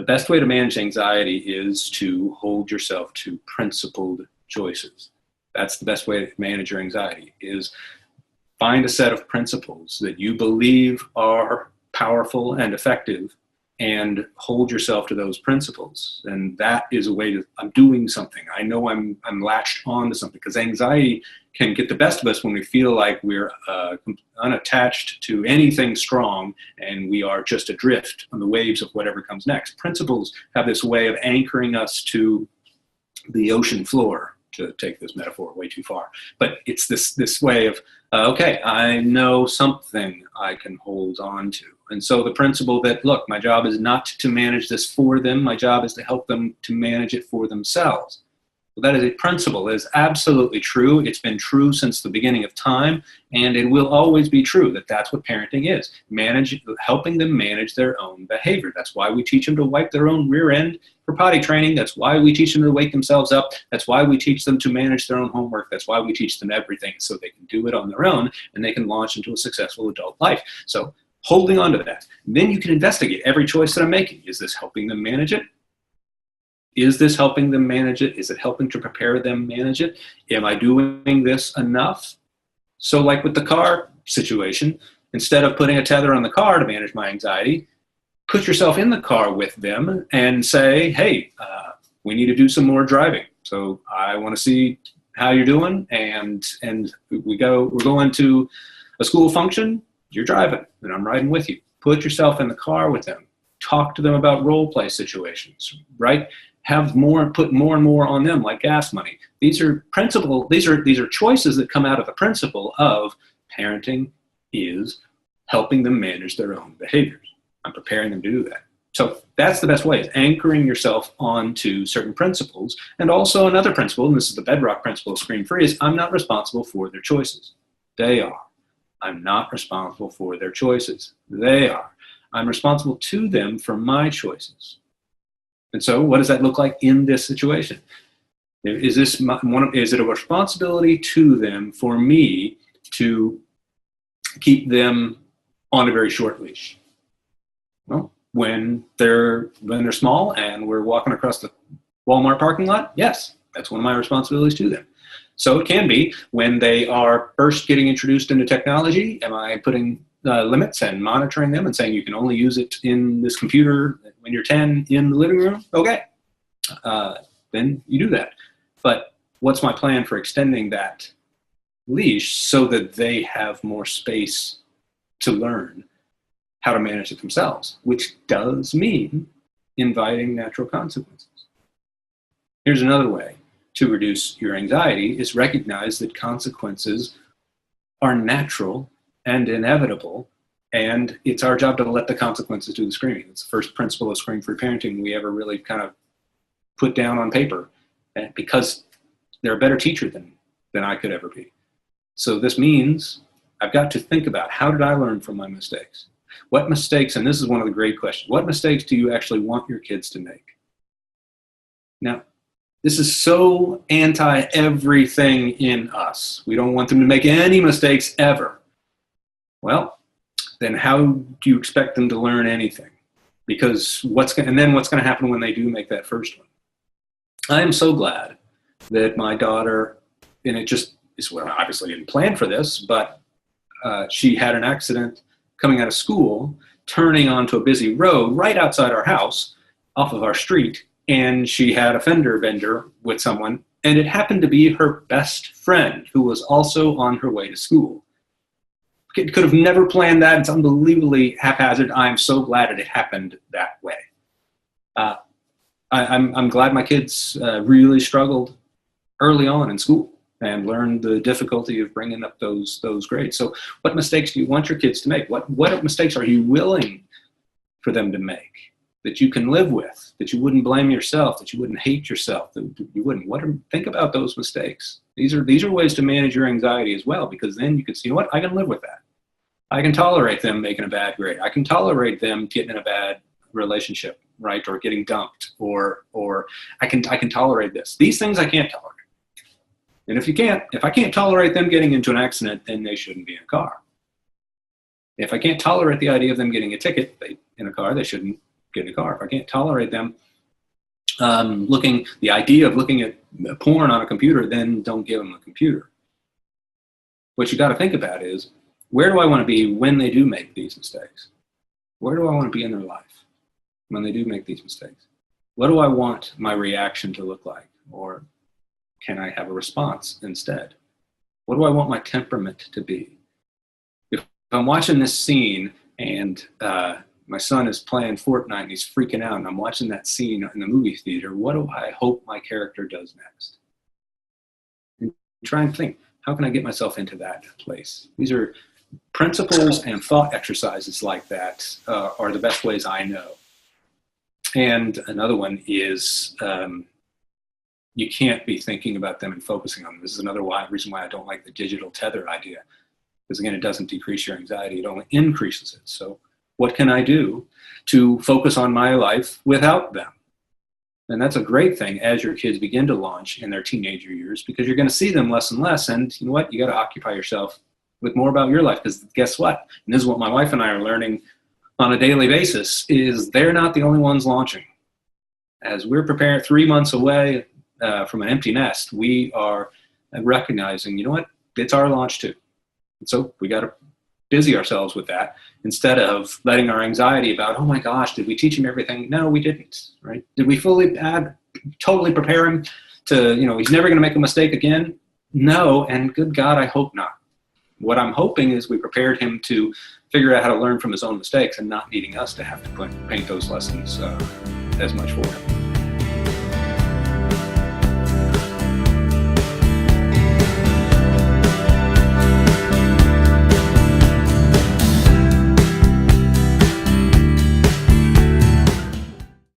best way to manage anxiety is to hold yourself to principled choices. That's the best way to manage your anxiety, is find a set of principles that you believe are powerful and effective, and hold yourself to those principles. And that is a way to, I'm doing something. I know I'm latched on to something, because anxiety can get the best of us when we feel like we're unattached to anything strong and we are just adrift on the waves of whatever comes next. Principles have this way of anchoring us to the ocean floor, to take this metaphor way too far. But it's this way of, okay, I know something I can hold on to. And so the principle that, look, my job is not to manage this for them. My job is to help them to manage it for themselves. Well, that is a principle that is absolutely true. It's been true since the beginning of time, and it will always be true that that's what parenting is. Helping them manage their own behavior. That's why we teach them to wipe their own rear end for potty training. That's why we teach them to wake themselves up. That's why we teach them to manage their own homework. That's why we teach them everything, so they can do it on their own and they can launch into a successful adult life. So holding on to that. Then you can investigate every choice that I'm making. Is this helping them manage it? Is this helping them manage it? Is it helping to prepare them manage it? Am I doing this enough? So like with the car situation, instead of putting a tether on the car to manage my anxiety, put yourself in the car with them and say, hey, we need to do some more driving. So I want to see how you're doing. And we're going to a school function. You're driving and I'm riding with you. Put yourself in the car with them. Talk to them about role play situations, right? Put more and more on them, like gas money. These are choices that come out of the principle of parenting is helping them manage their own behaviors. I'm preparing them to do that. So that's the best way, is anchoring yourself onto certain principles. And also another principle, and this is the bedrock principle of Scream Free, is I'm not responsible for their choices. They are. I'm not responsible for their choices. They are. I'm responsible to them for my choices. And so what does that look like in this situation? Is it a responsibility to them for me to keep them on a very short leash? Well, when they're small and we're walking across the Walmart parking lot, yes, that's one of my responsibilities to them. So it can be when they are first getting introduced into technology. Am I putting limits and monitoring them and saying you can only use it in this computer when you're 10 in the living room? Okay, then you do that. But what's my plan for extending that leash so that they have more space to learn how to manage it themselves, which does mean inviting natural consequences. Here's another way to reduce your anxiety, is recognize that consequences are natural and inevitable, and it's our job to let the consequences do the screaming. It's the first principle of scream-free parenting we ever really kind of put down on paper, because they're a better teacher than I could ever be. So this means I've got to think about, how did I learn from my mistakes? What mistakes, and this is one of the great questions, what mistakes do you actually want your kids to make? Now, this is so anti-everything in us. We don't want them to make any mistakes ever. Well, then how do you expect them to learn anything? Because what's going to happen when they do make that first one? I am so glad that my daughter, and it just is, well, obviously didn't plan for this, but she had an accident coming out of school, turning onto a busy road right outside our house, off of our street, and she had a fender bender with someone, and it happened to be her best friend who was also on her way to school. Could have never planned that. It's unbelievably haphazard. I'm so glad it happened that way. I'm glad my kids really struggled early on in school and learned the difficulty of bringing up those grades. So what mistakes do you want your kids to make? What mistakes are you willing for them to make that you can live with, that you wouldn't blame yourself, that you wouldn't hate yourself, that you wouldn't? Think about those mistakes. These are ways to manage your anxiety as well, because then you can see, you know what, I can live with that. I can tolerate them making a bad grade. I can tolerate them getting in a bad relationship, right, or getting dumped, or I can tolerate this. These things I can't tolerate. And if I can't tolerate them getting into an accident, then they shouldn't be in a car. If I can't tolerate the idea of them getting a ticket in a car, they shouldn't get in the car. If I can't tolerate them the idea of looking at porn on a computer, then don't give them a computer. What you got to think about is, where do I want to be when they do make these mistakes? Where do I want to be in their life when they do make these mistakes? What do I want my reaction to look like? Or can I have a response instead? What do I want my temperament to be? If I'm watching this scene and my son is playing Fortnite and he's freaking out, and I'm watching that scene in the movie theater, what do I hope my character does next? And try and think, how can I get myself into that place? These are principles and thought exercises like that are the best ways I know. And another one is you can't be thinking about them and focusing on them. This is another reason why I don't like the digital tether idea. Because again, it doesn't decrease your anxiety, it only increases it. So what can I do to focus on my life without them? And that's a great thing as your kids begin to launch in their teenager years, because you're going to see them less and less. And you know what? You got to occupy yourself with more about your life, because guess what? And this is what my wife and I are learning on a daily basis, is they're not the only ones launching. As we're preparing 3 months away from an empty nest, we are recognizing, you know what? It's our launch too. And so we got to busy ourselves with that instead of letting our anxiety about, oh my gosh, did we teach him everything? No, we didn't, right? Did we totally prepare him to, he's never going to make a mistake again? No, and good God, I hope not. What I'm hoping is we prepared him to figure out how to learn from his own mistakes and not needing us to have to paint those lessons as much for him.